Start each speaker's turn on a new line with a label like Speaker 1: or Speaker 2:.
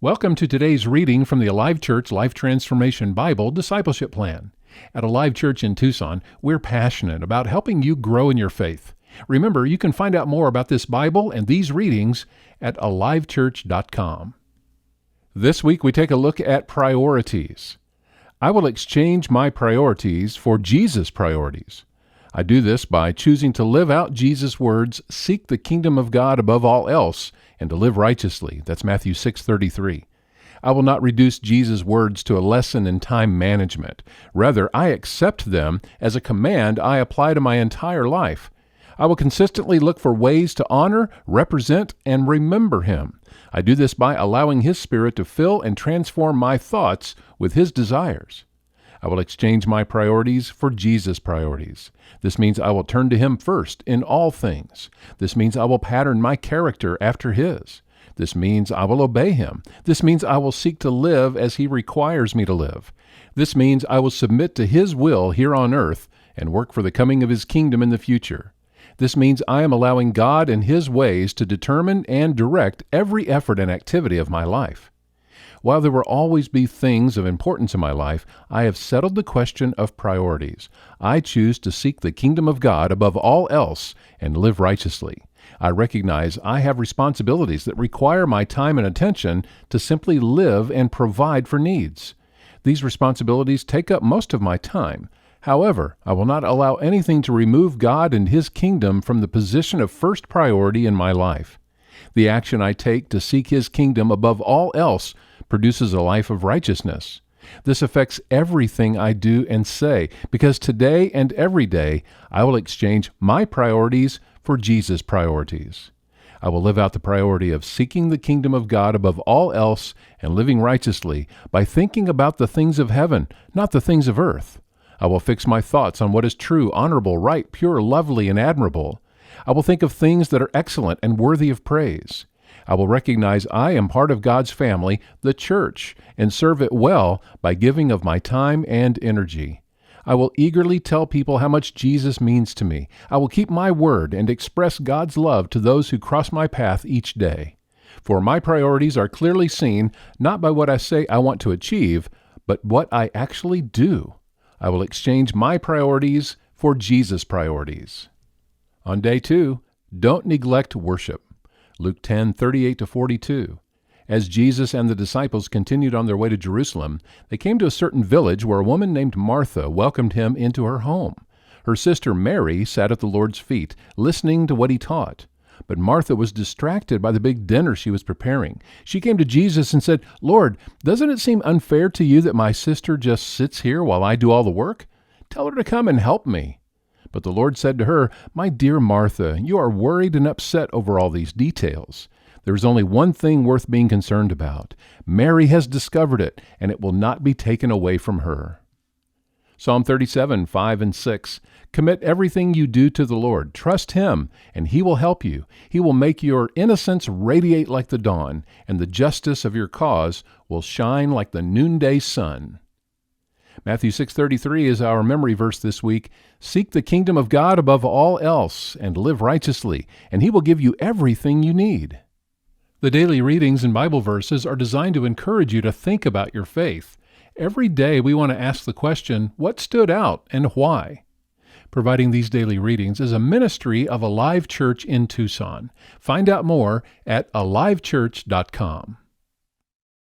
Speaker 1: Welcome to today's reading from the Alive Church Life Transformation Bible Discipleship Plan. At Alive Church in Tucson, we're passionate about helping you grow in your faith. Remember, you can find out more about this Bible and these readings at alivechurch.com. This week we take a look at priorities. I will exchange my priorities for Jesus' priorities. I do this by choosing to live out Jesus' words, seek the kingdom of God above all else, and to live righteously. That's Matthew 6:33. I will not reduce Jesus' words to a lesson in time management. Rather, I accept them as a command I apply to my entire life. I will consistently look for ways to honor, represent, and remember Him. I do this by allowing His Spirit to fill and transform my thoughts with His desires. I will exchange my priorities for Jesus' priorities. This means I will turn to Him first in all things. This means I will pattern my character after His. This means I will obey Him. This means I will seek to live as He requires me to live. This means I will submit to His will here on earth and work for the coming of His kingdom in the future. This means I am allowing God and His ways to determine and direct every effort and activity of my life. While there will always be things of importance in my life, I have settled the question of priorities. I choose to seek the kingdom of God above all else and live righteously. I recognize I have responsibilities that require my time and attention to simply live and provide for needs. These responsibilities take up most of my time. However, I will not allow anything to remove God and His kingdom from the position of first priority in my life. The action I take to seek His kingdom above all else produces a life of righteousness. This affects everything I do and say, because today and every day I will exchange my priorities for Jesus' priorities. I will live out the priority of seeking the kingdom of God above all else and living righteously by thinking about the things of heaven, not the things of earth. I will fix my thoughts on what is true, honorable, right, pure, lovely, and admirable. I will think of things that are excellent and worthy of praise. I will recognize I am part of God's family, the church, and serve it well by giving of my time and energy. I will eagerly tell people how much Jesus means to me. I will keep my word and express God's love to those who cross my path each day. For my priorities are clearly seen not by what I say I want to achieve, but what I actually do. I will exchange my priorities for Jesus' priorities. On day 2, don't neglect worship. Luke 10:38-42. As Jesus and the disciples continued on their way to Jerusalem, they came to a certain village where a woman named Martha welcomed Him into her home. Her sister Mary sat at the Lord's feet, listening to what He taught. But Martha was distracted by the big dinner she was preparing. She came to Jesus and said, "Lord, doesn't it seem unfair to you that my sister just sits here while I do all the work? Tell her to come and help me." But the Lord said to her, "My dear Martha, you are worried and upset over all these details. There is only one thing worth being concerned about. Mary has discovered it, and it will not be taken away from her." Psalm 37:5-6. Commit everything you do to the Lord. Trust Him, and He will help you. He will make your innocence radiate like the dawn, and the justice of your cause will shine like the noonday sun. Matthew 6:33 is our memory verse this week. Seek the kingdom of God above all else and live righteously, and He will give you everything you need. The daily readings and Bible verses are designed to encourage you to think about your faith. Every day we want to ask the question, what stood out and why? Providing these daily readings is a ministry of Alive Church in Tucson. Find out more at alivechurch.com.